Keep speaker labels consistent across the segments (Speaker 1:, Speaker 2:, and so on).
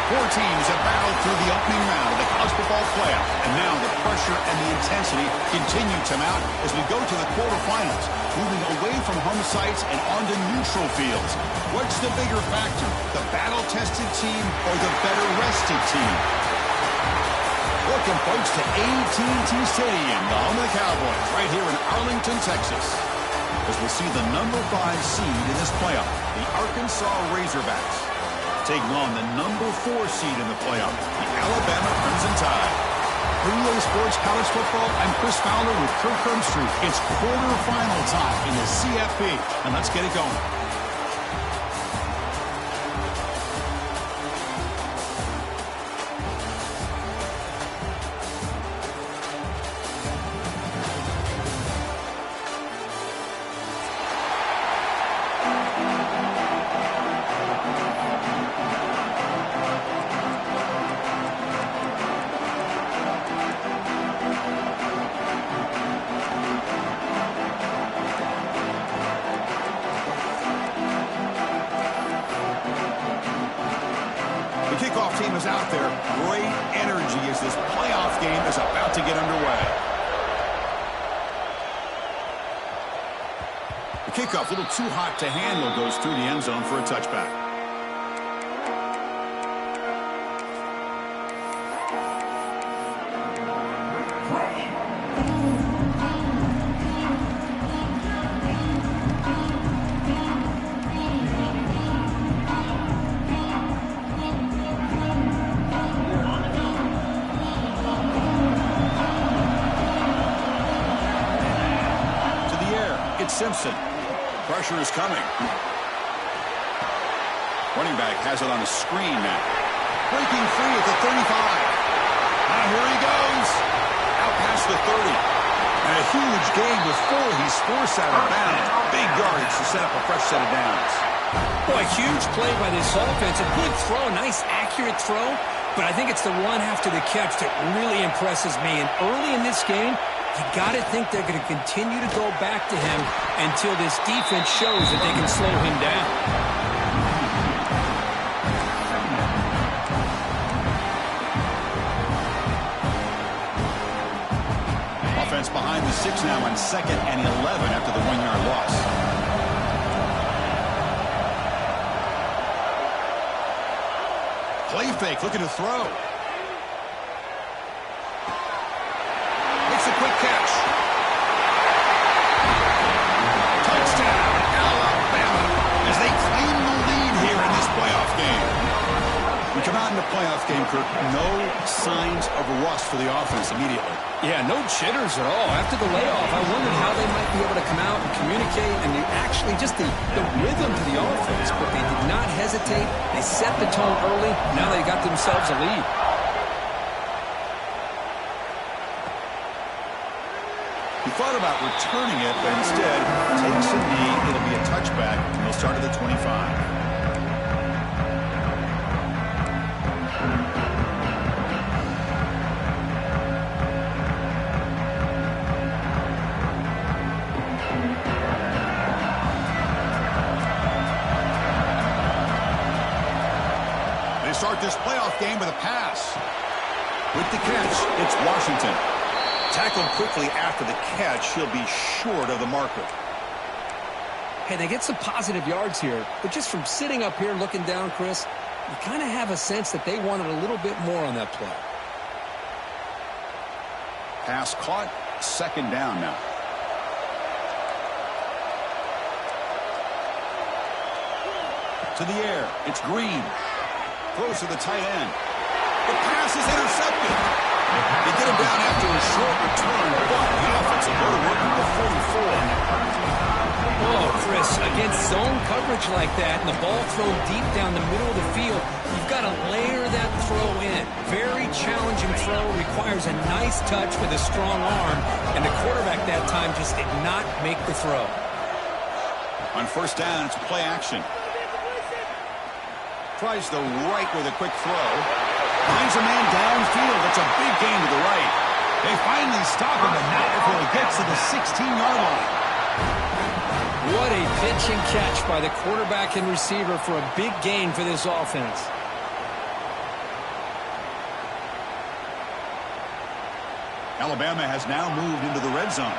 Speaker 1: Four teams have battled through the opening round of the college football playoff, and now the pressure and the intensity continue to mount as we go to the quarterfinals, moving away from home sites and onto neutral fields. What's the bigger factor, the battle-tested team or the better-rested team? Welcome, folks, to AT&T Stadium, the home of the Cowboys, right here in Arlington, Texas, as we'll see the number 5 seed in this playoff, the Arkansas Razorbacks, taking on the number 4 seed in the playoff, the Alabama Crimson Tide. Relay Sports College Football, I'm Chris Fowler with Kirk Herbstreit. It's quarterfinal time in the CFP, and let's get it going. Kickoff team is out there. Great energy as this playoff game is about to get underway. The kickoff, a little too hot to handle, goes through the end zone for a touchback. Simpson. Pressure is coming. Running back has it on a screen now. Breaking free at the 35. Now here he goes. Out past the 30. And a huge gain with 4. He's forced out of bounds. Big yardage to set up a fresh set of downs.
Speaker 2: Boy, huge play by this offense. A good throw, nice accurate throw. But I think it's the run after the catch that really impresses me. And early in this game, you got to think they're going to continue to go back to him until this defense shows that they can slow him down.
Speaker 1: Offense behind the 6 now on 2nd and 11 after the 1-yard loss. Play fake, looking to throw. A quick catch. Touchdown, Alabama, as they claim the lead here in this playoff game. We come out in the playoff game, Kirk, no signs of rust for the offense immediately.
Speaker 2: Yeah, no jitters at all. After the layoff, I wondered how they might be able to come out and communicate and actually just the rhythm to the offense, but they did not hesitate. They set the tone early. Now they got themselves a lead.
Speaker 1: He thought about returning it, but instead takes a knee. It'll be a touchback, and they'll start at the 25. They start this playoff game with a pass. With the catch, it's Washington. Tackled quickly after the catch, he'll be short of the marker.
Speaker 2: Hey, they get some positive yards here, but just from sitting up here looking down, Chris, you kind of have a sense that they wanted a little bit more on that play.
Speaker 1: Pass caught, 2nd down now. To the air, it's Green. Throws to the tight end. The pass is intercepted. They get him down after a short return, but the offensive go to work at the 44.
Speaker 2: Oh, Chris, against zone coverage like that and the ball thrown deep down the middle of the field, you've got to layer that throw in. Very challenging throw, requires a nice touch with a strong arm, and the quarterback that time just did not make the throw.
Speaker 1: On 1st down, it's play action. Tries the right with a quick throw. Finds a man downfield. That's a big gain to the right. They finally stop him, but not before he gets to the 16-yard line.
Speaker 2: What a pitch and catch by the quarterback and receiver for a big gain for this offense.
Speaker 1: Alabama has now moved into the red zone.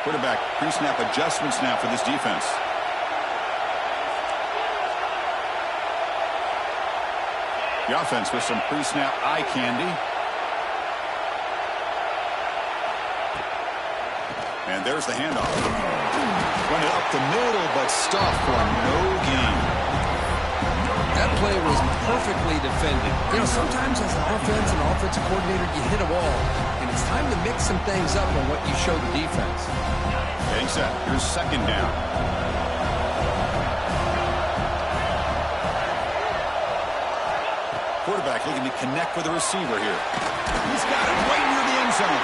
Speaker 1: Quarterback pre-snap adjustments now for this defense. The offense with some pre-snap eye candy. And there's the handoff. Run it up the middle, but stuffed for no gain.
Speaker 2: That play was perfectly defended. You know, sometimes as an offensive coordinator, you hit a wall. And it's time to mix some things up on what you show the defense.
Speaker 1: Getting set. Here's second down. Quarterback looking to connect with the receiver here. He's got it right near the end zone.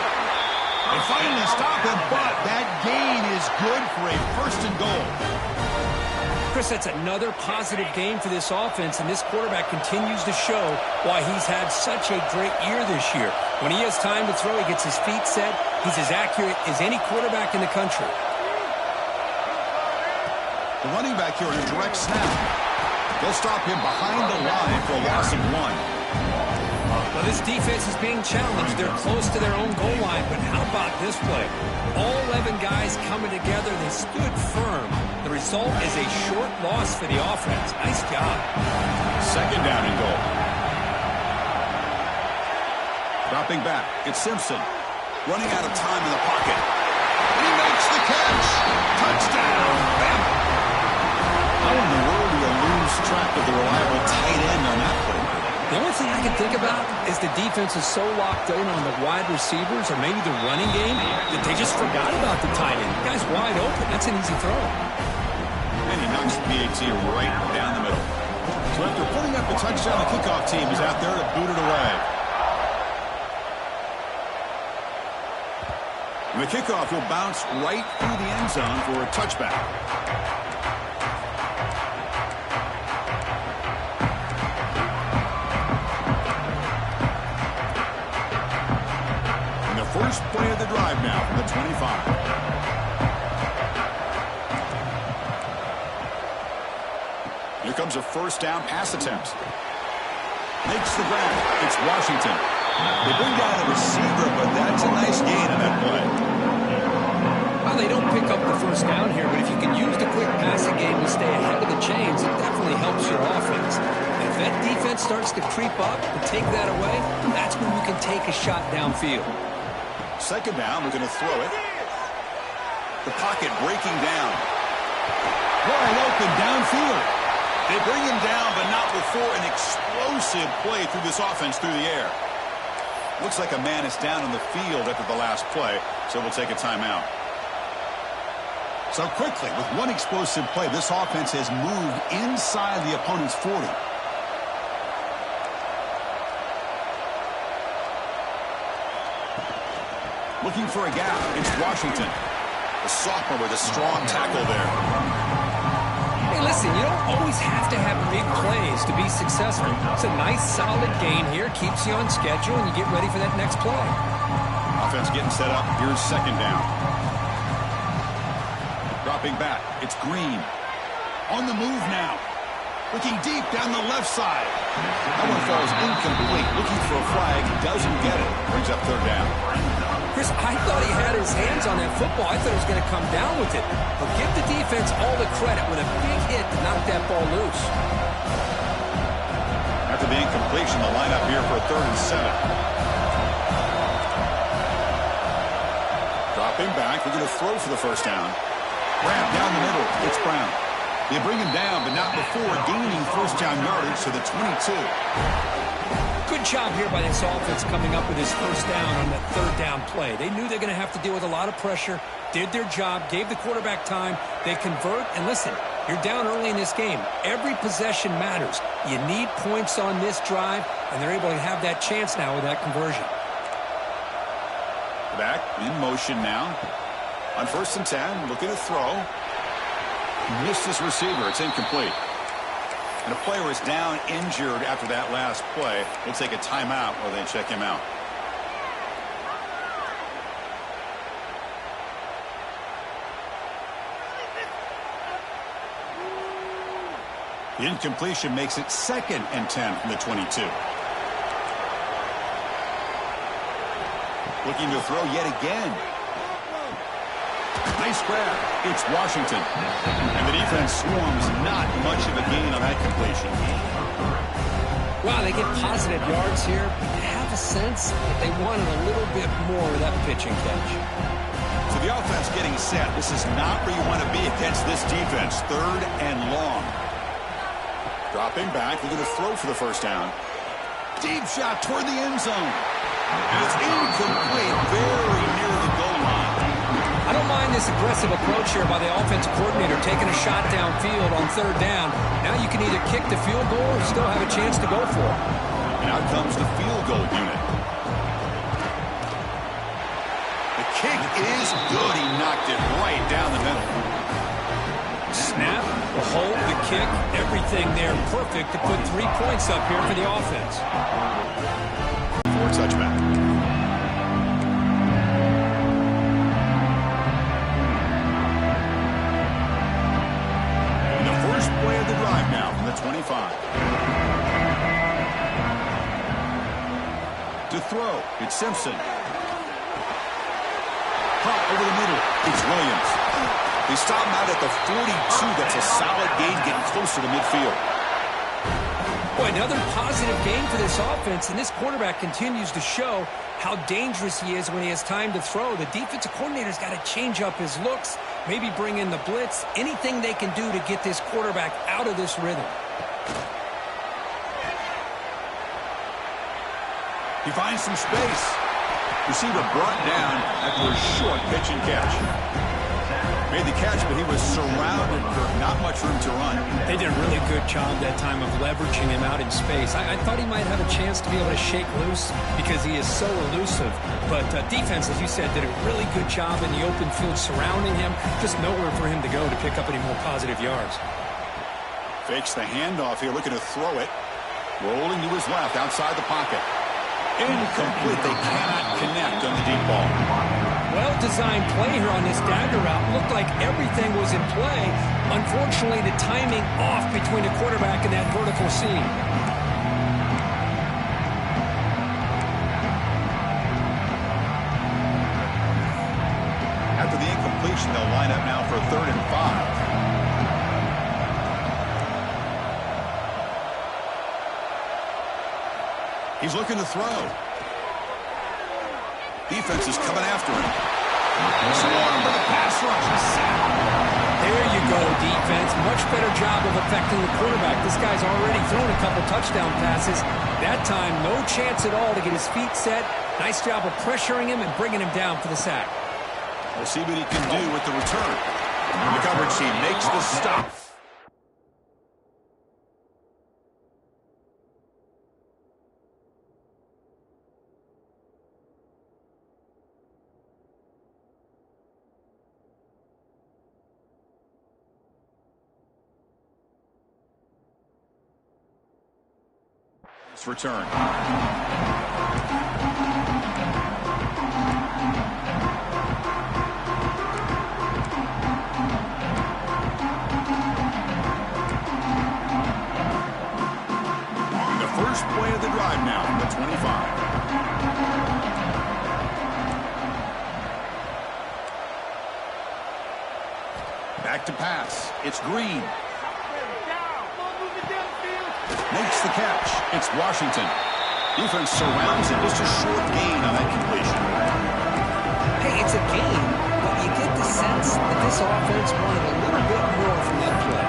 Speaker 1: They finally stop him, but that gain is good for a first and goal.
Speaker 2: Chris, that's another positive game for this offense, and this quarterback continues to show why he's had such a great year this year. When he has time to throw, he gets his feet set. He's as accurate as any quarterback in the country.
Speaker 1: The running back here in a direct snap. They'll stop him behind the line for a loss of 1.
Speaker 2: Well, this defense is being challenged. They're close to their own goal line, but how about this play? All 11 guys coming together. They stood firm. The result is a short loss for the offense. Nice job.
Speaker 1: Second down and goal. Dropping back. It's Simpson. Running out of time in the pocket. He makes the catch. Touchdown. Bama. How in the world do you lose track of the reliable tight end on that play?
Speaker 2: The only thing I can think about is the defense is so locked in on the wide receivers or maybe the running game that they just forgot about the tight end. The guy's wide open. That's an easy throw.
Speaker 1: And he knocks the PAT right down the middle. So after putting up the touchdown, the kickoff team is out there to boot it away. And the kickoff will bounce right through the end zone for a touchback. First play of the drive now from the 25. Here comes a first down pass attempt. Makes the grab. It's Washington. They bring down the receiver, but that's a nice gain on that play.
Speaker 2: Well, they don't pick up the first down here, but if you can use the quick passing game to stay ahead of the chains, it definitely helps your offense. And if that defense starts to creep up and take that away, that's when you can take a shot downfield.
Speaker 1: Second down, we're going to throw it. The pocket breaking down. Wide open downfield. They bring him down, but not before an explosive play through this offense through the air. Looks like a man is down on the field after the last play, so we'll take a timeout. So quickly, with one explosive play, this offense has moved inside the opponent's 40. Looking for a gap. It's Washington. The sophomore with a strong tackle there.
Speaker 2: Hey, listen, you don't always have to have big plays to be successful. It's a nice, solid gain here. Keeps you on schedule, and you get ready for that next play.
Speaker 1: Offense getting set up. Here's second down. Dropping back. It's Green. On the move now. Looking deep down the left side. That one falls incomplete. Looking for a flag. Doesn't get it. Brings up third down.
Speaker 2: Chris, I thought he had his hands on that football. I thought he was going to come down with it. But give the defense all the credit with a big hit to knock that ball loose.
Speaker 1: After the incompletion, the lineup here for a 3rd and 7. Dropping back. We're going to throw for the first down. Grab down the middle. It's Brown. They bring him down, but not before gaining first down yardage to the 22.
Speaker 2: Good job here by this offense coming up with his first down on that 3rd down play. They knew they're going to have to deal with a lot of pressure, did their job, gave the quarterback time. They convert, and listen, you're down early in this game. Every possession matters. You need points on this drive, and they're able to have that chance now with that conversion.
Speaker 1: Back in motion now. On 1st and 10, looking to throw. Missed his receiver. It's incomplete. And a player is down injured after that last play. We'll take a timeout while they check him out. The incompletion makes it 2nd and 10 from the 22. Looking to throw yet again. Nice grab. It's Washington. And the defense swarms not much of a gain on that completion.
Speaker 2: Wow, they get positive yards here. I have a sense that they wanted a little bit more of that pitch and catch.
Speaker 1: So the offense getting set. This is not where you want to be against this defense. 3rd and long. Dropping back. They're going to throw for the first down. Deep shot toward the end zone. And it's incomplete. Very near the goal line.
Speaker 2: I don't mind this aggressive approach here by the offensive coordinator, taking a shot downfield on 3rd down. Now you can either kick the field goal or still have a chance to go for it.
Speaker 1: And out comes the field goal unit. The kick is good. He knocked it right down the middle.
Speaker 2: Snap, the hold, the kick, everything there perfect to put 3 points up here for the offense.
Speaker 1: 4 touchback. Play of the drive now from the 25. To throw, it's Simpson. Hot over the middle, it's Williams. They stop him out at the 42. That's a solid gain, getting closer to midfield.
Speaker 2: Boy, another positive game for this offense, and this quarterback continues to show how dangerous he is when he has time to throw. The defensive coordinator's got to change up his looks, maybe bring in the blitz, anything they can do to get this quarterback out of this rhythm.
Speaker 1: He finds some space. Receiver brought down after a short pitch and catch. Made the catch, but he was surrounded for not much room to run.
Speaker 2: They did a really good job that time of leveraging him out in space. I thought he might have a chance to be able to shake loose because he is so elusive. But defense, as you said, did a really good job in the open field surrounding him. Just nowhere for him to go to pick up any more positive yards.
Speaker 1: Fakes the handoff here, looking to throw it. Rolling to his left, outside the pocket. Incomplete. They cannot connect on the deep ball.
Speaker 2: Well-designed play here on this dagger route. Looked like everything was in play. Unfortunately, the timing off between the quarterback and that vertical seam.
Speaker 1: After the incompletion, they'll line up now for 3rd and 5. He's looking to throw. Defense is coming after him. Swarmed by the pass rush.
Speaker 2: There you go, defense. Much better job of affecting the quarterback. This guy's already thrown a couple touchdown passes. That time, no chance at all to get his feet set. Nice job of pressuring him and bringing him down for the sack.
Speaker 1: We'll see what he can do with the return. The coverage team makes the stop. Return. The first play of the drive now from the 25. Back to pass. It's Green. Makes the catch. It's Washington. Defense surrounds him. Just a short gain on that completion.
Speaker 2: Hey, it's a gain, but you get the sense that this offense wanted a little bit more from that play.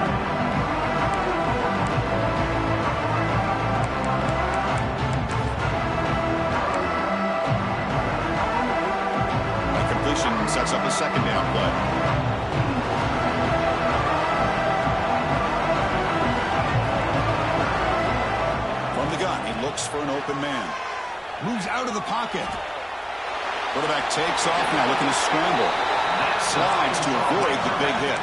Speaker 1: That completion sets up a 2nd down play. Looks for an open man. Moves out of the pocket. Quarterback takes off now, looking to scramble. Slides to avoid the big hit.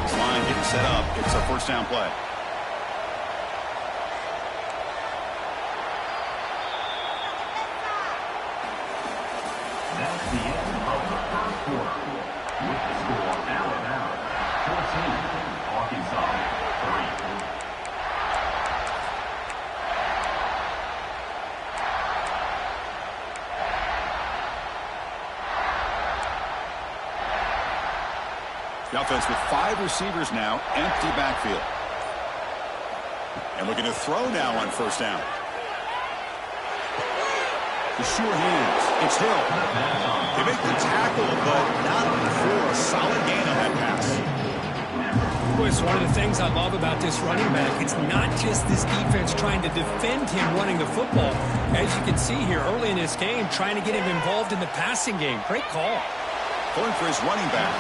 Speaker 1: This line getting set up. It's a 1st down play.
Speaker 3: That's the end of the 1st quarter. With the score, Alabama 14, Arkansas 3.
Speaker 1: The offense with 5 receivers now, empty backfield. And looking to throw now on first down. The sure hands. It's Hill. They make the tackle, but not before a solid gain on that pass.
Speaker 2: Boy, it's one of the things I love about this running back. It's not just this defense trying to defend him running the football. As you can see here early in this game, trying to get him involved in the passing game. Great call.
Speaker 1: Going for his running back.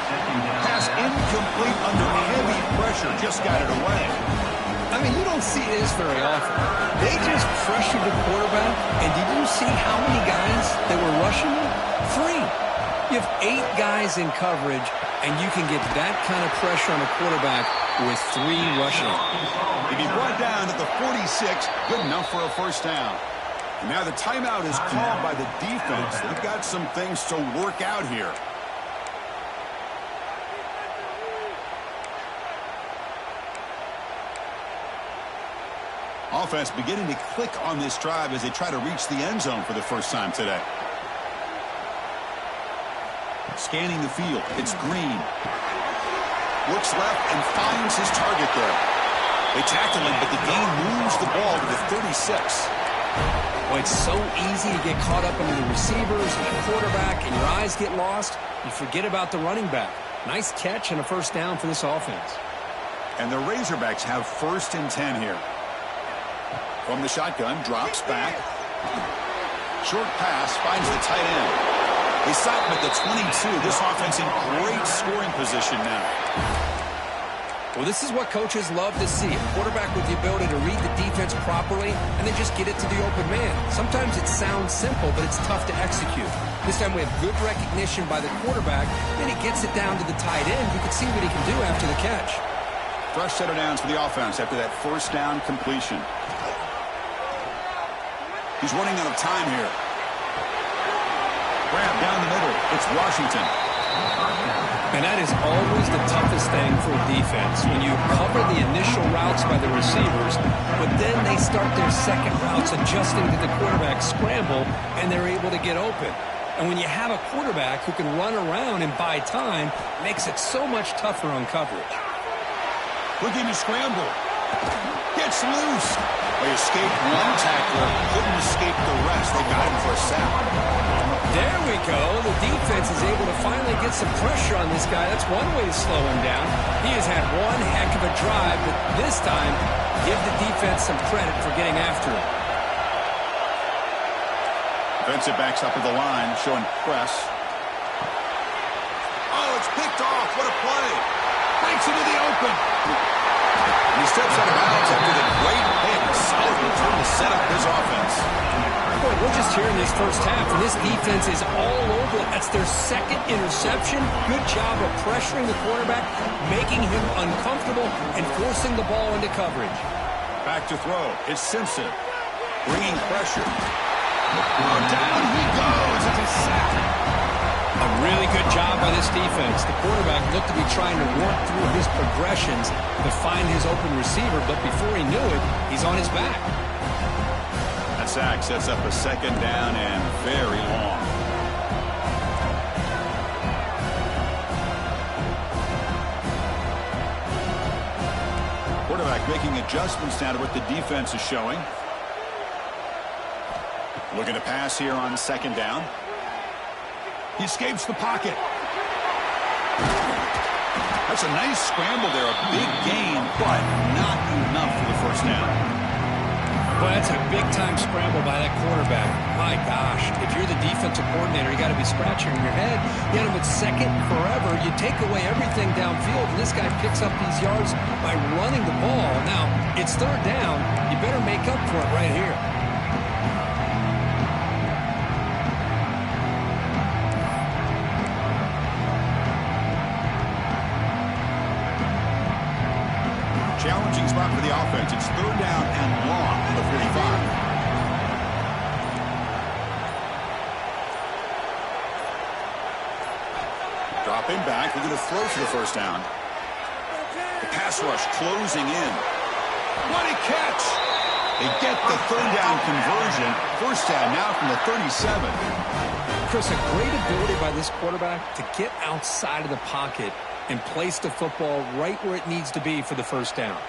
Speaker 1: Pass incomplete under heavy pressure. Just got it away.
Speaker 2: I mean, you don't see this very often. They just pressured the quarterback, and did you see how many guys that were rushing him? 3. You have 8 guys in coverage, and you can get that kind of pressure on a quarterback with 3 rushing him.
Speaker 1: He'd be brought down at the 46, good enough for a first down. And now the timeout is called by the defense. They've got some things to work out here. Offense beginning to click on this drive as they try to reach the end zone for the first time today. Scanning the field, it's Green. Looks left and finds his target there. They tackle him, but the gain moves the ball to the 36.
Speaker 2: Well, it's so easy to get caught up into the receivers and the quarterback, and your eyes get lost. You forget about the running back. Nice catch and a first down for this offense.
Speaker 1: And the Razorbacks have first and 10 here. From the shotgun, drops back. Short pass, finds the tight end. They stop him at the 22. This offense in great scoring position now.
Speaker 2: Well, this is what coaches love to see. A quarterback with the ability to read the defense properly and then just get it to the open man. Sometimes it sounds simple, but it's tough to execute. This time we have good recognition by the quarterback. Then he gets it down to the tight end. You can see what he can do after the catch.
Speaker 1: Fresh set of downs for the offense after that first down completion. He's running out of time here. Grab down the middle. It's Washington.
Speaker 2: And that is always the toughest thing for a defense. When you cover the initial routes by the receivers, but then they start their second routes adjusting to the quarterback scramble, and they're able to get open. And when you have a quarterback who can run around and buy time, it makes it so much tougher on coverage.
Speaker 1: Looking to scramble. Gets loose. They escaped one tackler, couldn't escape the rest. They got him for a sack.
Speaker 2: There we go. The defense is able to finally get some pressure on this guy. That's one way to slow him down. He has had one heck of a drive, but this time, give the defense some credit for getting after him.
Speaker 1: Defensive backs up at the line, showing press. Oh, it's picked off. What a play. Breaks into the open. He steps out of bounds after the great hit. Solid return to set up his offense.
Speaker 2: Boy, we're just here in this first half, and this defense is all over it. That's their second interception. Good job of pressuring the quarterback, making him uncomfortable, and forcing the ball into coverage.
Speaker 1: Back to throw. It's Simpson. Bringing pressure. Oh, down he goes. It's a sack.
Speaker 2: A really good job by this defense. The quarterback looked to be trying to work through his progressions to find his open receiver, but before he knew it, he's on his back.
Speaker 1: That sack sets up a second down and very long. Quarterback making adjustments now to what the defense is showing. Looking to pass here on second down. He escapes the pocket. That's a nice scramble there. A big gain, but not enough for the first down.
Speaker 2: Well, that's a big-time scramble by that quarterback. My gosh, if you're the defensive coordinator, you got to be scratching your head. You had him at second forever. You take away everything downfield, and this guy picks up these yards by running the ball. Now, it's third down. You better make up for it right here.
Speaker 1: Challenging spot for the offense. It's third down and long at the 45. Dropping back. We're going to throw for the first down. The pass rush closing in. What a catch! They get the third down conversion. First down now from the 37.
Speaker 2: Chris, a great ability by this quarterback to get outside of the pocket and place the football right where it needs to be for the first down.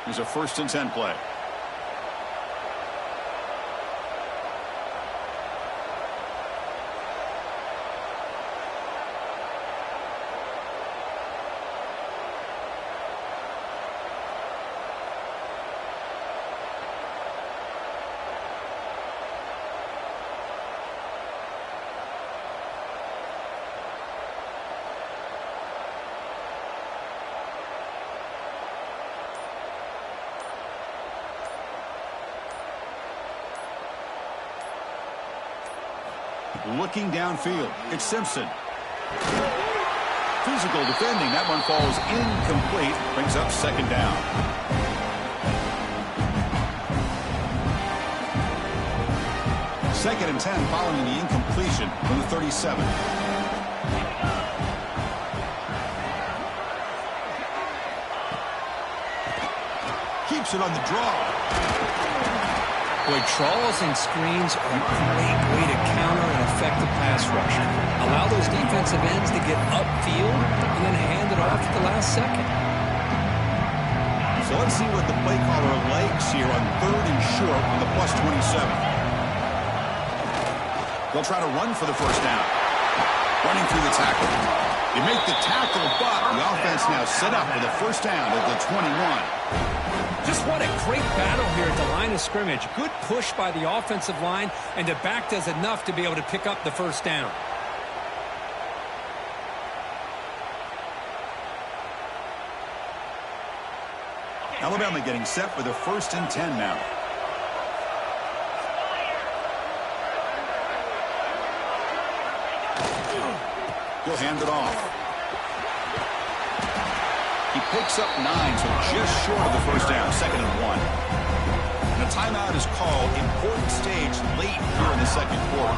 Speaker 1: Here's a 1st and 10 play. Looking downfield, it's Simpson. Physical defending, that one falls incomplete, brings up 2nd down. Second and 10 following the incompletion from the 37. Keeps it on the draw.
Speaker 2: Boy, draws and screens are a great way to counter an effective pass rush. Allow those defensive ends to get upfield and then hand it off at the last second.
Speaker 1: So let's see what the play caller likes here on 3rd and short on the +27. They'll try to run for the first down. Running through the tackle. They make the tackle, but the offense now set up for the first down at the 21.
Speaker 2: Just what a great battle here at the line of scrimmage. Good push by the offensive line, and the back does enough to be able to pick up the first down.
Speaker 1: Alabama getting set for the 1st and 10 now. He'll hand it off. He picks up 9, so just short of the first down, 2nd and 1. And a timeout is called. Important stage late here in the 2nd quarter.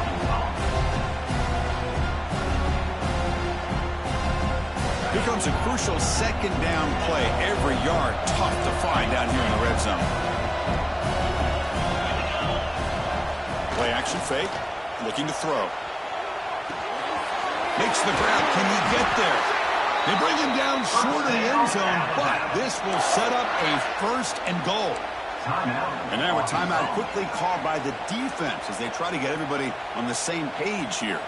Speaker 1: Here comes a crucial 2nd down play. Every yard tough to find down here in the red zone. Play action fake, looking to throw. Makes the grab. Can he get there? They bring him down short of the end zone, but this will set up a 1st and goal. And now a timeout quickly called by the defense as they try to get everybody on the same page here.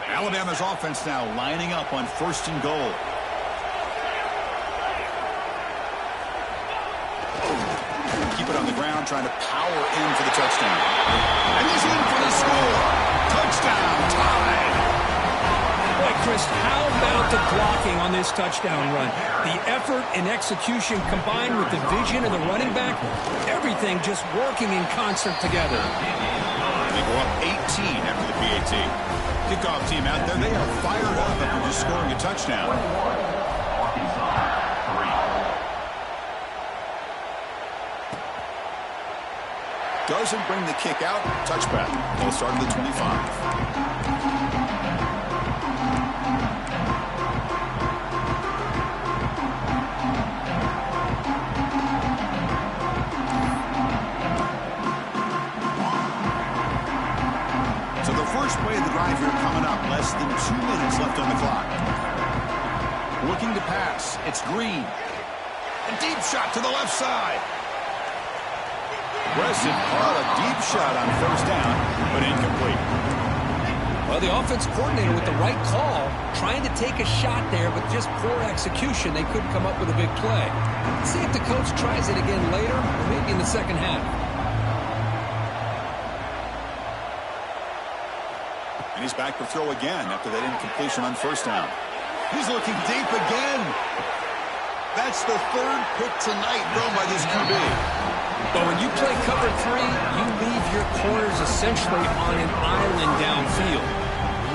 Speaker 1: Alabama's offense now lining up on 1st and goal. Keep it on the ground, trying to power in for the touchdown. And he's in for the score. Touchdown, tied.
Speaker 2: Boy, Chris, how about the blocking on this touchdown run? The effort and execution combined with the vision of the running back, everything just working in concert together.
Speaker 1: They go up 18 after the PAT. Kickoff team out there, they are fired up after just scoring a touchdown. Doesn't bring the kick out. Touchback. They'll start at the 25. Play of the drive here coming up. Less than 2 minutes left on the clock. Looking to pass. It's Green. A deep shot to the left side. Aggressive call. A deep shot on 1st down, but incomplete.
Speaker 2: Well, the offense coordinator with the right call, trying to take a shot there, but just poor execution. They couldn't come up with a big play. Let's see if the coach tries it again later, or maybe in the 2nd half.
Speaker 1: And he's back to throw again after that incompletion on 1st down. He's looking deep again. That's the 3rd pick tonight thrown by this QB.
Speaker 2: But when you play cover 3, you leave your corners essentially on an island downfield.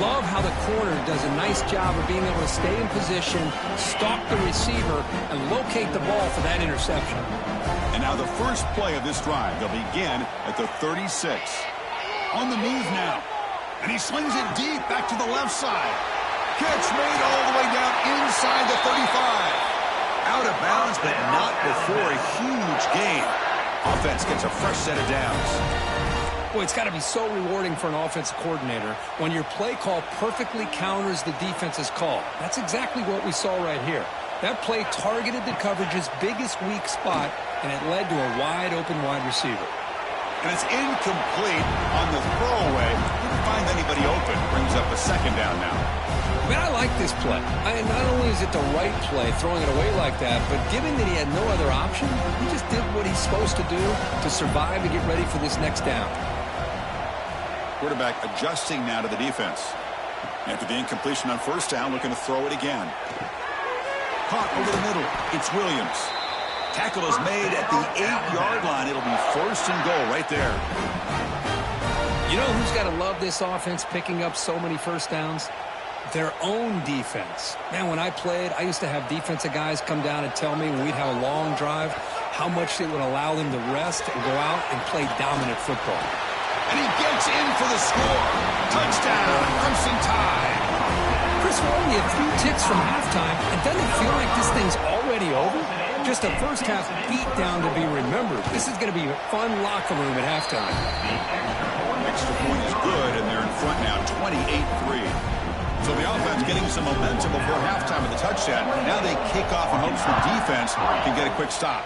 Speaker 2: Love how the corner does a nice job of being able to stay in position, stalk the receiver, and locate the ball for that interception.
Speaker 1: And now the first play of this drive. They'll begin at the 36. On the move now. And he slings it deep back to the left side. Catch made all the way down inside the 35. Out of bounds, but not before a huge gain. Offense gets a fresh set of downs.
Speaker 2: Boy, it's got to be so rewarding for an offensive coordinator when your play call perfectly counters the defense's call. That's exactly what we saw right here. That play targeted the coverage's biggest weak spot, and it led to a wide-open wide receiver.
Speaker 1: And it's incomplete on the throwaway. Didn't find anybody open. Brings up a second down now.
Speaker 2: Man, I like this play. Not only is it the right play, throwing it away like that, but given that he had no other option, he just did what he's supposed to do to survive and get ready for this next down.
Speaker 1: Quarterback adjusting now to the defense. After the incompletion on first down, looking to throw it again. Caught over the middle. It's Williams. Tackle is made at the 8-yard line. It'll be first and goal right there.
Speaker 2: You know who's got to love this offense picking up so many first downs? Their own defense. Man, when I played, I used to have defensive guys come down and tell me when we'd have a long drive how much it would allow them to rest and go out and play dominant football.
Speaker 1: And he gets in for the score. Touchdown, Crimson Tide.
Speaker 2: Chris, we're only a few ticks from halftime, and doesn't it feel like this thing's already over? Just a first-half beatdown to be remembered. This is going to be a fun locker room at halftime.
Speaker 1: Extra point is good, and they're in front now, 28-3. So the offense getting some momentum before halftime with the touchdown. Now they kick off in hopes the defense can get a quick stop.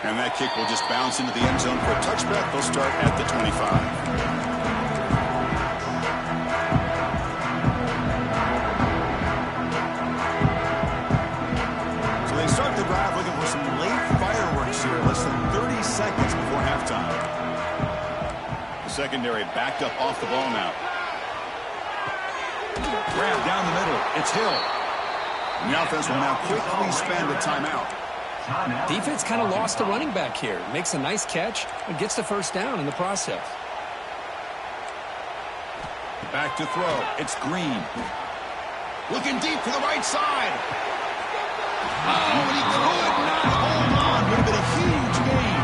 Speaker 1: And that kick will just bounce into the end zone for a touchback. They'll start at the 25. Start the drive looking for some late fireworks here. Less than 30 seconds before halftime. The secondary backed up off the ball now. Grab down the middle. It's Hill. And the offense will now quickly spend a timeout.
Speaker 2: Defense kind of lost the running back here. Makes a nice catch and gets the first down in the process.
Speaker 1: Back to throw. It's Green. Looking deep to the right side. Oh, and he could not hold on. Would have been a huge gain.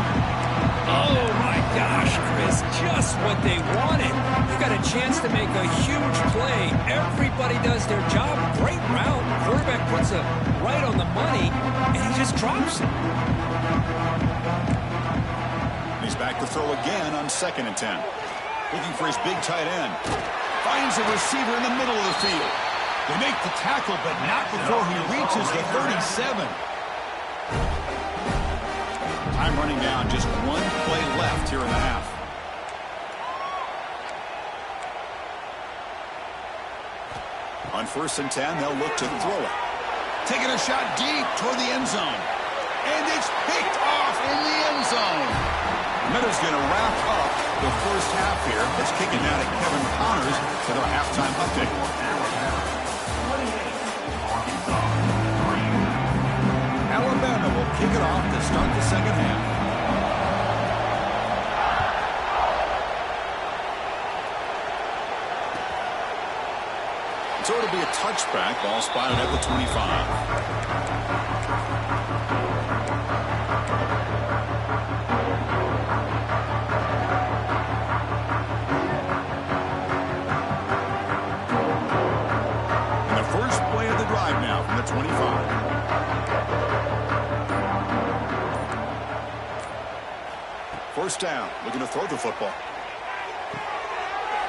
Speaker 2: Oh, my gosh, Chris. Just what they wanted. You got a chance to make a huge play. Everybody does their job. Great route. Quarterback puts it right on the money, and he just drops it.
Speaker 1: He's back to throw again on 2nd and 10. Looking for his big tight end. Finds a receiver in the middle of the field. They make the tackle, but not before he reaches the 37. Time running down, just one play left here in the half. On 1st and 10, they'll look to throw it. Taking a shot deep toward the end zone. And it's picked off in the end zone. Miller's going to wrap up the first half here. It's kicking out at Kevin Connors with our halftime update. Alabama will kick it off to start the second half. So it'll be a touchback. Ball spotted at the 25. And the first play of the drive now from the 25. First down, looking to throw the football.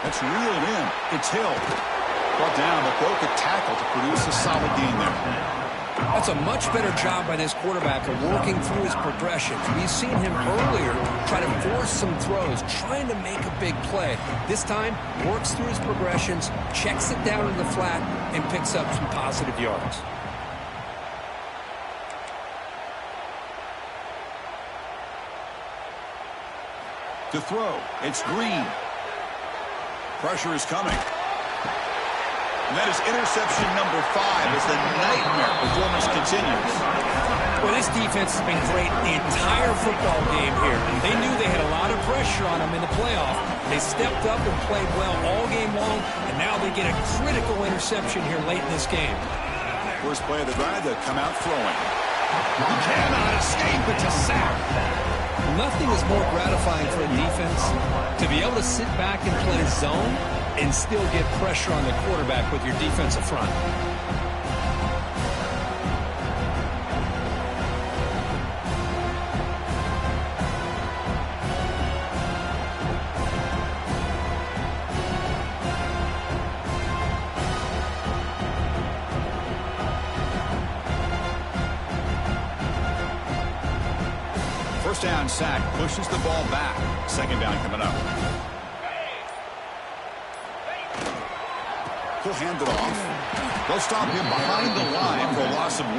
Speaker 1: That's reeled in. It's Hill. Brought down, but broke a tackle to produce a solid gain there.
Speaker 2: That's a much better job by this quarterback of working through his progressions. We've seen him earlier try to force some throws, trying to make a big play. This time, works through his progressions, checks it down in the flat, and picks up some positive yards.
Speaker 1: To throw, it's Green. Pressure is coming. And that is interception number 5 as the nightmare performance continues.
Speaker 2: Well, this defense has been great the entire football game here. They knew they had a lot of pressure on them in the playoff. They stepped up and played well all game long, and now they get a critical interception here late in this game.
Speaker 1: First play of the drive, they come out throwing. He cannot escape. It's a sack.
Speaker 2: Nothing is more gratifying for a defense to be able to sit back and play zone and still get pressure on the quarterback with your defensive front.
Speaker 1: sack pushes the ball back. Second down coming up. He'll hand it off. They'll stop him behind the line for a loss of 1.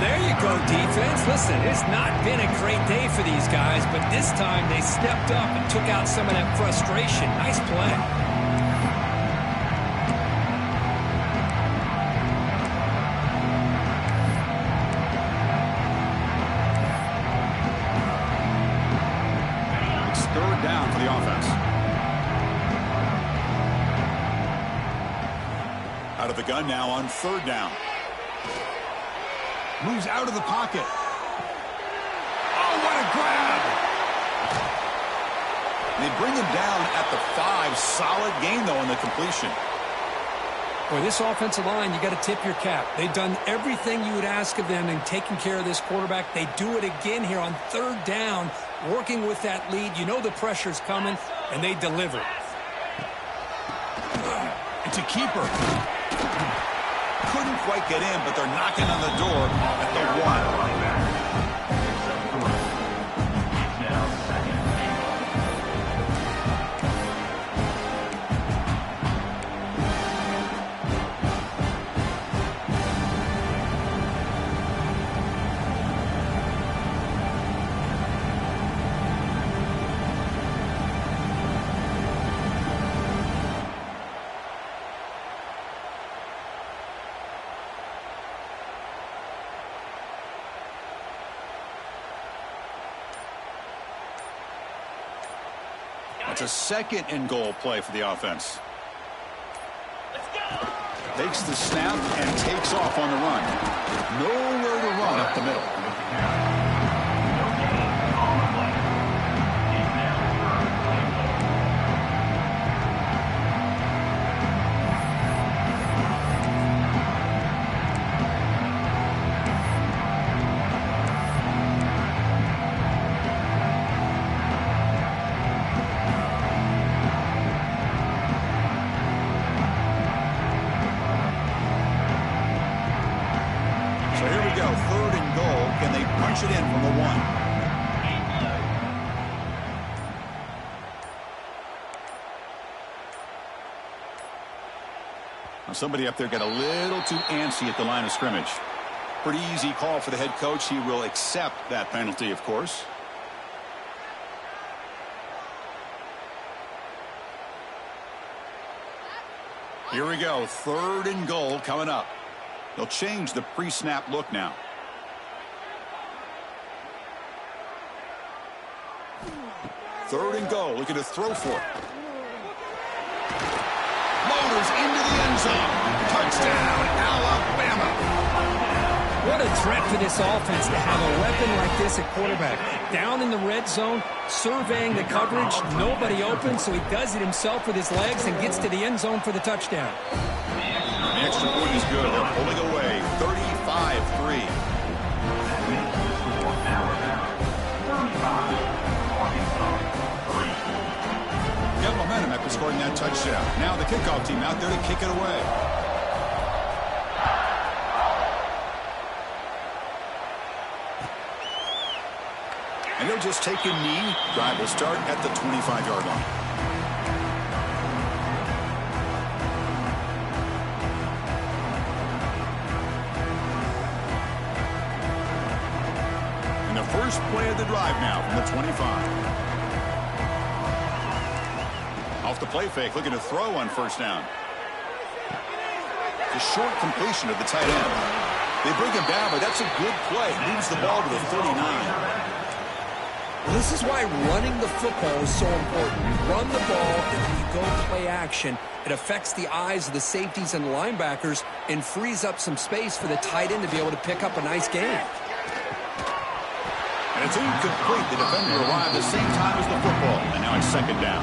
Speaker 2: There you go, defense. Listen, it's not been a great day for these guys, but this time they stepped up and took out some of that frustration. Nice play.
Speaker 1: It's third down for the offense. Out of the gun now on third down. Moves out of the pocket. Oh, what a grab! They bring him down at the 5. Solid gain, though, on the completion.
Speaker 2: Boy, this offensive line, you got to tip your cap. They've done everything you would ask of them in taking care of this quarterback. They do it again here on third down, working with that lead. You know the pressure's coming, and they deliver.
Speaker 1: It's a keeper. Couldn't quite get in, but they're knocking on the door at the 1. It's a second and goal play for the offense. Takes the snap and takes off on the run. Nowhere to run up the middle. Third and goal. Can they punch it in from the 1? Now somebody up there got a little too antsy at the line of scrimmage. Pretty easy call for the head coach. He will accept that penalty, of course. Here we go. Third and goal coming up. They'll change the pre-snap look now. Third and goal. Looking to throw for it. Motors into the end zone. Touchdown, Alabama.
Speaker 2: What a threat for this offense to have a weapon like this at quarterback. Down in the red zone, surveying the coverage. Nobody open, so he does it himself with his legs and gets to the end zone for the touchdown.
Speaker 1: The extra point is good. They're pulling away. 35-3. Got momentum after scoring that touchdown. Now the kickoff team out there to kick it away. And they'll just take a knee. Drive will start at the 25-yard line. First play of the drive now from the 25. Off the play fake, looking to throw on first down. The short completion of the tight end. They bring him down, but that's a good play. Moves the ball to the 39.
Speaker 2: Well, this is why running the football is so important. You run the ball, and when you go play action, it affects the eyes of the safeties and the linebackers and frees up some space for the tight end to be able to pick up a nice gain.
Speaker 1: And it's incomplete. The defender arrived the same time as the football. And now it's second down.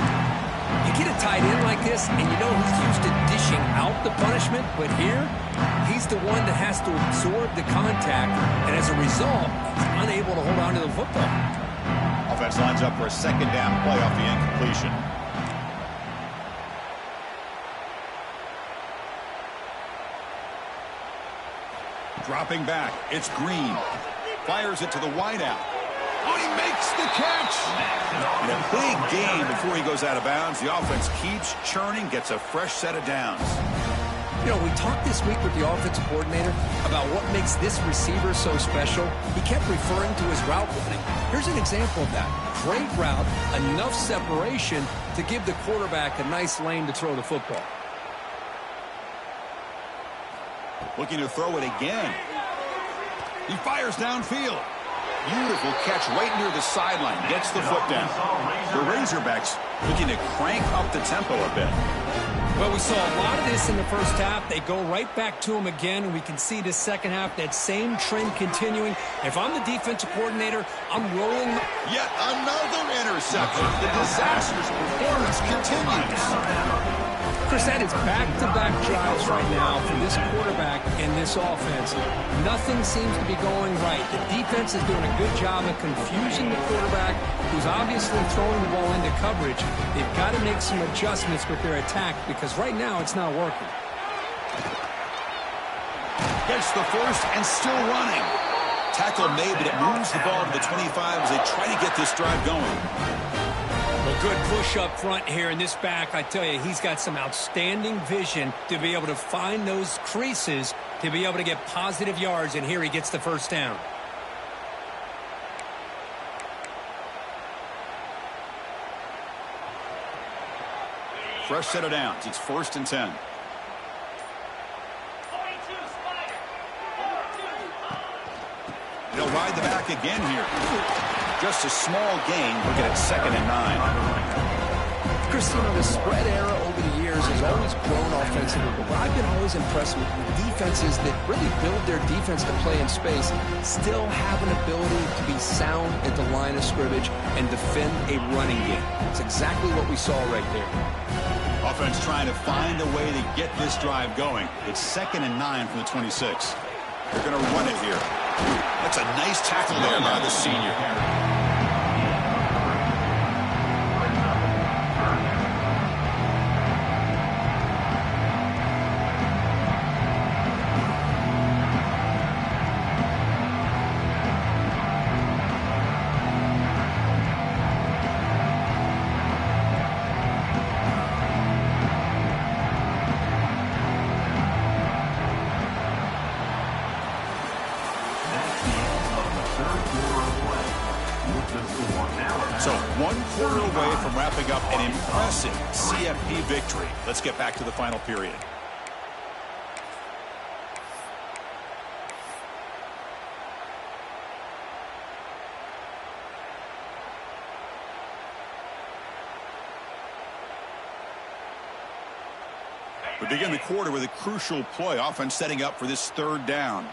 Speaker 2: You get a tight end like this, and you know he's used to dishing out the punishment. But here, he's the one that has to absorb the contact. And as a result, he's unable to hold on to the football.
Speaker 1: Offense lines up for a second down play off the incompletion. Dropping back. It's Green. Fires it to the wideout. Oh, he makes the catch. And a big gain before he goes out of bounds. The offense keeps churning, gets a fresh set of downs.
Speaker 2: You know, we talked this week with the offensive coordinator about what makes this receiver so special. He kept referring to his route running. Here's an example of that. Great route, enough separation to give the quarterback a nice lane to throw the football.
Speaker 1: Looking to throw it again. He fires downfield. Beautiful catch right near the sideline. Gets the foot down. The Razorbacks looking to crank up the tempo a bit.
Speaker 2: Well, we saw a lot of this in the first half. They go right back to him again, and we can see this second half, that same trend continuing. If I'm the defensive coordinator, I'm rolling.
Speaker 1: Yet another interception. The disastrous performance continues.
Speaker 2: Chris, that is back-to-back drives right now for this quarterback and this offense. Nothing seems to be going right. The defense is doing a good job of confusing the quarterback, who's obviously throwing the ball into coverage. They've got to make some adjustments with their attack because right now it's not working.
Speaker 1: Gets the first and still running. Tackle made, but it moves the ball to the 25 as they try to get this drive going.
Speaker 2: A good push up front here in this back. I tell you, he's got some outstanding vision to be able to find those creases to be able to get positive yards, and here he gets the first down.
Speaker 1: Fresh set of downs. It's 1st and 10. They'll ride the back again here. Just a small gain. Look at it, 2nd and 9.
Speaker 2: Chris, you know, the spread era over the years has always grown offensively, but what I've been always impressed with defenses that really build their defense to play in space still have an ability to be sound at the line of scrimmage and defend a running game. That's exactly what we saw right there.
Speaker 1: Offense trying to find a way to get this drive going. It's 2nd and 9 from the 26. They're going to run it here. That's a nice tackle there by the senior. So 1 quarter away from wrapping up an impressive CFP victory. Let's get back to the final period. We begin the quarter with a crucial play. Offense setting up for this 3rd down.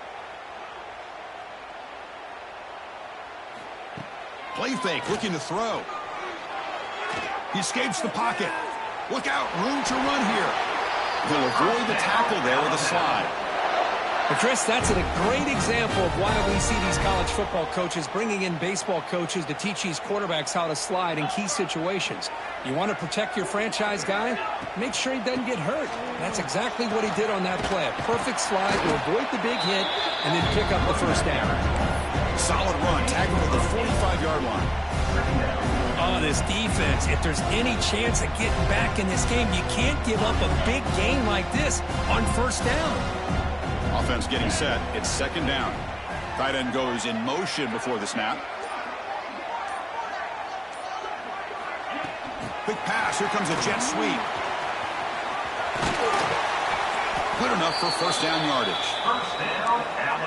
Speaker 1: Play fake, looking to throw. He escapes the pocket. Look out, room to run here. He'll avoid the tackle there with a slide.
Speaker 2: Well, Chris, that's a great example of why we see these college football coaches bringing in baseball coaches to teach these quarterbacks how to slide in key situations. You want to protect your franchise guy? Make sure he doesn't get hurt. That's exactly what he did on that play. A perfect slide to avoid the big hit and then pick up the first down.
Speaker 1: Solid run, tackled at the 45-yard line.
Speaker 2: Oh, this defense, if there's any chance of getting back in this game, you can't give up a big gain like this on first down.
Speaker 1: Offense getting set. It's 2nd down. Tight end goes in motion before the snap. Quick pass. Here comes a jet sweep. Good enough for first down yardage.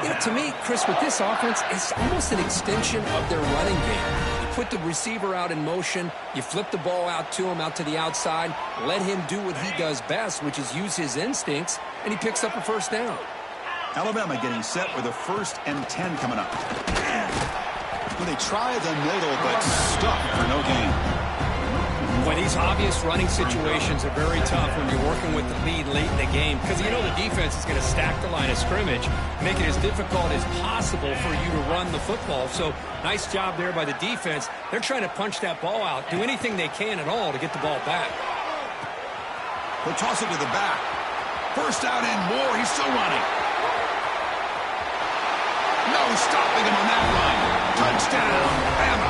Speaker 2: You know, to me, Chris, with this offense, it's almost an extension of their running game. You put the receiver out in motion, you flip the ball out to him, out to the outside, let him do what he does best, which is use his instincts, and he picks up a first down.
Speaker 1: Alabama getting set with a 1st and 10 coming up. Well, they try the middle, but stuck for no gain.
Speaker 2: Well, these obvious running situations are very tough when you're working with the lead late in the game because you know the defense is going to stack the line of scrimmage, make it as difficult as possible for you to run the football. So nice job there by the defense. They're trying to punch that ball out, do anything they can at all to get the ball back.
Speaker 1: He'll toss it to the back. First out and more. He's still running. No stopping him on that run. Touchdown, Bama.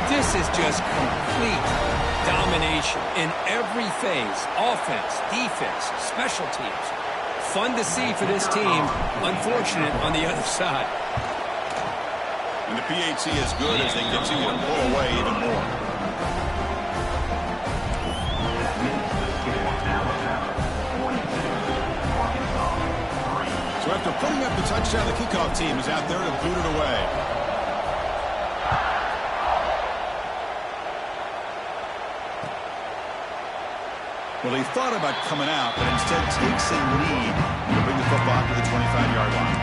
Speaker 2: This is just complete domination in every phase. Offense, defense, special teams. Fun to see for this team. Unfortunate on the other side.
Speaker 1: And the PAT is good as they continue to pull away even more. So after putting up the touchdown, the kickoff team is out there to boot it away. Well, he thought about coming out, but instead takes a knee to bring the football to the 25-yard line.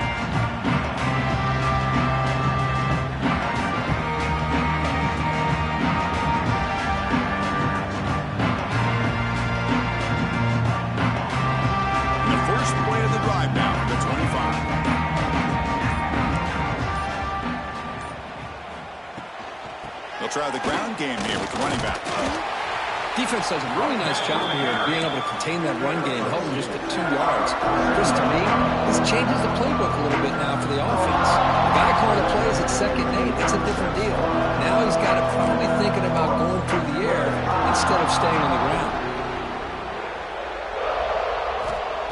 Speaker 1: And the first play of the drive now at the 25. They'll try the ground game here with the running back.
Speaker 2: Defense does a really nice job here of being able to contain that run game, held him just at 2 yards. Chris, to me, this changes the playbook a little bit now for the offense. The guy calling the plays at 2nd and 8, it's a different deal. Now he's got to probably thinking about going through the air instead of staying on the ground.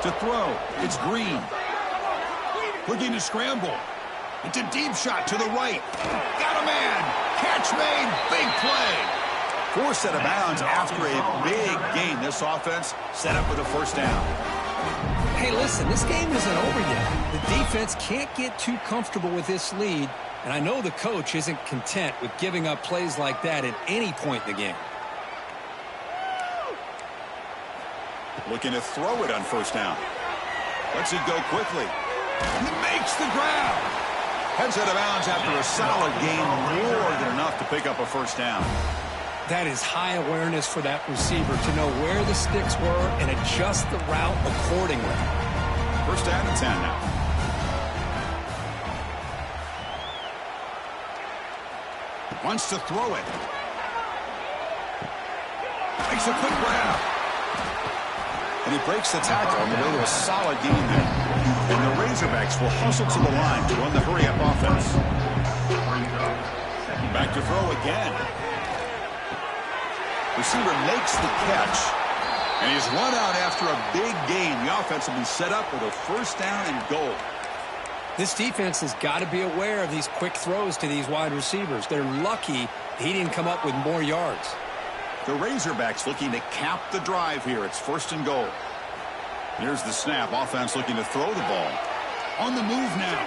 Speaker 1: To throw, it's Green. Looking to scramble. It's a deep shot to the right. Got a man. Catch made. Big play. Forced out of bounds after a big gain. This offense set up with a first down.
Speaker 2: Hey, listen, this game isn't over yet. The defense can't get too comfortable with this lead, and I know the coach isn't content with giving up plays like that at any point in the game.
Speaker 1: Looking to throw it on first down. Lets it go quickly. He makes the grab. Heads out of bounds after a solid gain, more than enough to pick up a first down.
Speaker 2: That is high awareness for that receiver to know where the sticks were and adjust the route accordingly.
Speaker 1: First down and 10 now. Wants to throw it. Makes a quick grab. And he breaks the tackle on the way to a solid gain there. And the Razorbacks will hustle to the line to run the hurry-up offense. Back to throw again. Receiver makes the catch, and he's run out after a big gain. The offense will be set up with a first down and goal.
Speaker 2: This defense has got to be aware of these quick throws to these wide receivers. They're lucky he didn't come up with more yards.
Speaker 1: The Razorbacks looking to cap the drive here. It's first and goal. Here's the snap. Offense looking to throw the ball. On the move now.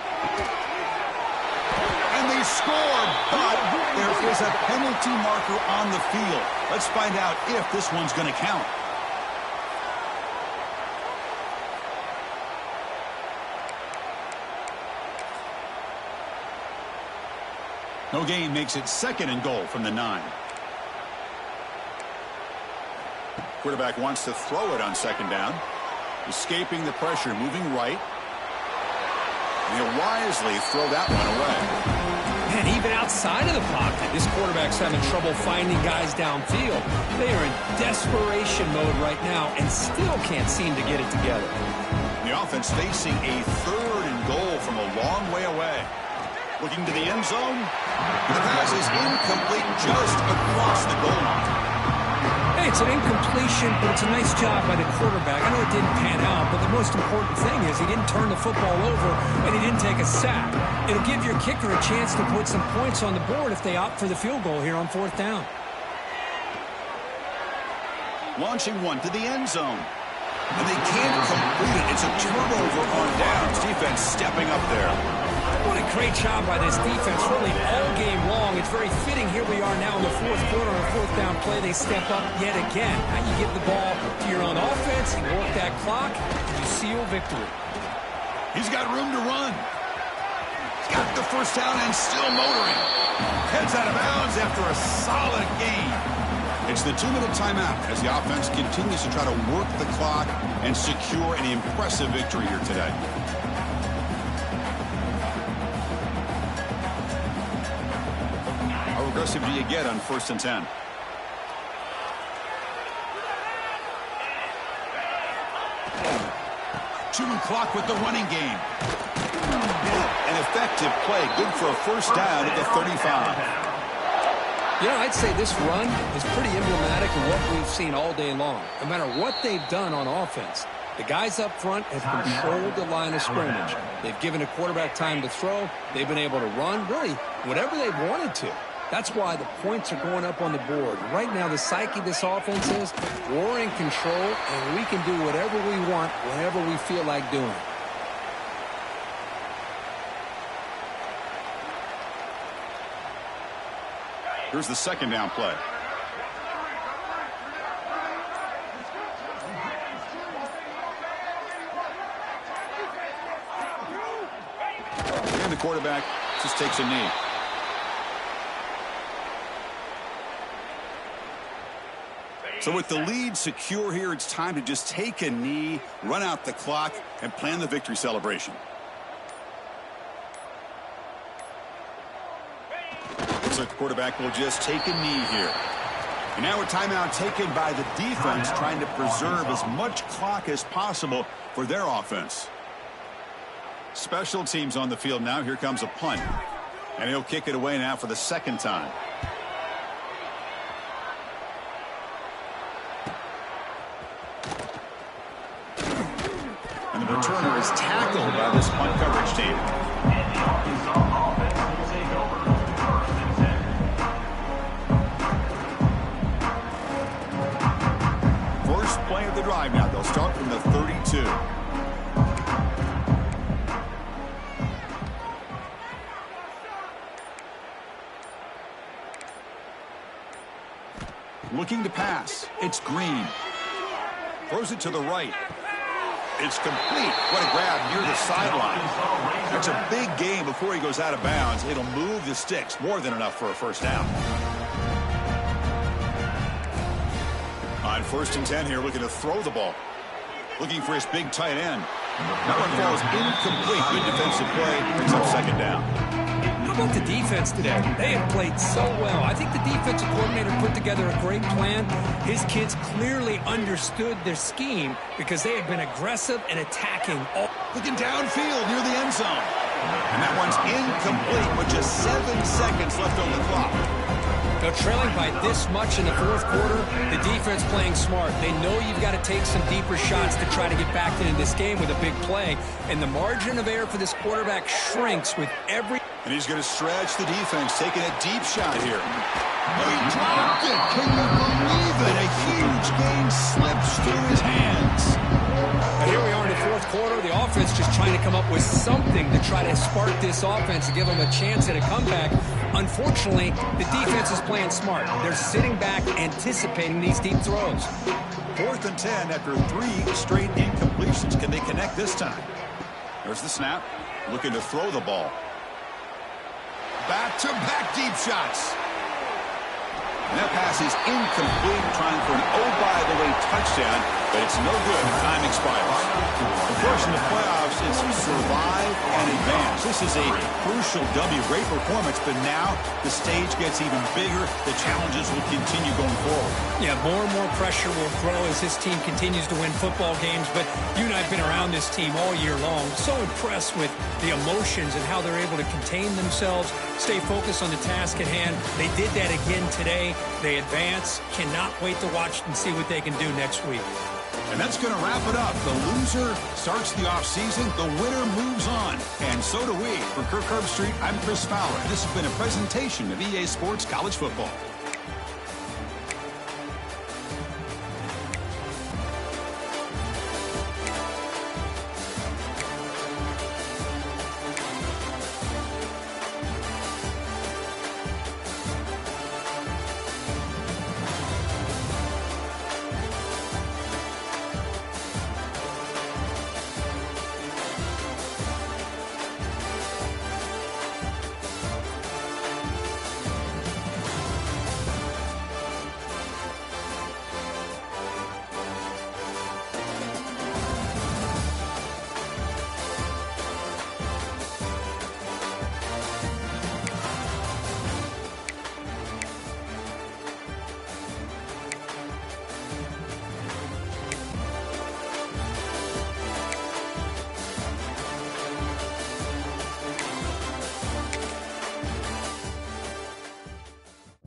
Speaker 1: And they scored, but there is a penalty marker on the field. Let's find out if this one's going to count. No gain makes it second and goal from the 9. Quarterback wants to throw it on second down. Escaping the pressure, moving right. And he'll wisely throw that one away.
Speaker 2: And even outside of the pocket, this quarterback's having trouble finding guys downfield. They are in desperation mode right now and still can't seem to get it together.
Speaker 1: The offense facing a third and goal from a long way away. Looking to the end zone. The pass is incomplete just across the goal line.
Speaker 2: Hey, it's an incompletion, but it's a nice job by the quarterback. I know it didn't pan out, but the most important thing is he didn't turn the football over and he didn't take a sack. It'll give your kicker a chance to put some points on the board if they opt for the field goal here on fourth down.
Speaker 1: Launching one to the end zone. And they can't complete it. It's a turnover on downs. Defense stepping up there.
Speaker 2: What a great job by this defense really all game long. It's very fitting here we are now in the fourth quarter on a fourth down play. They step up yet again. Now you give the ball to your own offense, you work that clock, and you seal victory.
Speaker 1: He's got room to run. He's got the first down and still motoring. Heads out of bounds after a solid gain. It's the 2-minute timeout as the offense continues to try to work the clock and secure an impressive victory here today. How aggressive do you get on 1st and 10? Chewing clock with the running game. an effective play. Good for a first down at the 35.
Speaker 2: You know, I'd say this run is pretty emblematic of what we've seen all day long. No matter what they've done on offense, the guys up front have controlled the line of scrimmage. They've given the quarterback time to throw. They've been able to run, really, whatever they've wanted to. That's why the points are going up on the board. Right now, the psyche of this offense is we're in control, and we can do whatever we want whenever we feel like doing it.
Speaker 1: Here's the second down play. And the quarterback just takes a knee. So with the lead secure here, it's time to just take a knee, run out the clock, and plan the victory celebration. Looks like the quarterback will just take a knee here. And now a timeout taken by the defense, trying to preserve as much clock as possible for their offense. Special teams on the field now. Here comes a punt. And he'll kick it away now for the second time. And the returner is tackled by this punt coverage team.
Speaker 3: And the Arkansas offense will take over 1st and 10.
Speaker 1: First play of the drive now. They'll start from the 32. Looking to pass. It's Green. Throws it to the right. It's complete. What a grab near the sideline. That's a big gain before he goes out of bounds. It'll move the sticks. More than enough for a first down. On 1st and 10 here, looking to throw the ball. Looking for his big tight end. That one falls incomplete. Good defensive play. Brings up second down.
Speaker 2: How about the defense today? They have played so well. I think the defensive coordinator put together a great plan. His kids clearly understood their scheme because they have been aggressive and attacking.
Speaker 1: Looking downfield near the end zone. And that one's incomplete with just 7 seconds left on the clock.
Speaker 2: Now, trailing by this much in the 4th quarter, the defense playing smart. They know you've got to take some deeper shots to try to get back into this game with a big play. And the margin of error for this quarterback shrinks with every...
Speaker 1: And he's going to stretch the defense, taking a deep shot here. Oh, he dropped it. Can you believe it? A huge gain slips through his hands.
Speaker 2: And here we are in the 4th quarter. The offense just trying to come up with something to try to spark this offense and give them a chance at a comeback. Unfortunately, the defense is playing smart. They're sitting back, anticipating these deep throws.
Speaker 1: 4th and 10 after 3 straight incompletions. Can they connect this time? There's the snap. Looking to throw the ball. Back-to-back deep shots. And that pass is incomplete, trying for an oh-by-the-way touchdown, but it's no good. Time expires. Of course, in the playoffs, it's survive and advance. This is a crucial W. Great performance, but now the stage gets even bigger. The challenges will continue going forward.
Speaker 2: Yeah, more and more pressure will grow as this team continues to win football games, but you and I have been around this team all year long. So impressed with the emotions and how they're able to contain themselves, stay focused on the task at hand. They did that again today. They advance. Cannot wait to watch and see what they can do next week.
Speaker 1: And that's going to wrap it up. The loser starts the offseason. The winner moves on. And so do we. For Kirk Herbstreit, I'm Chris Fowler. This has been a presentation of EA Sports College Football.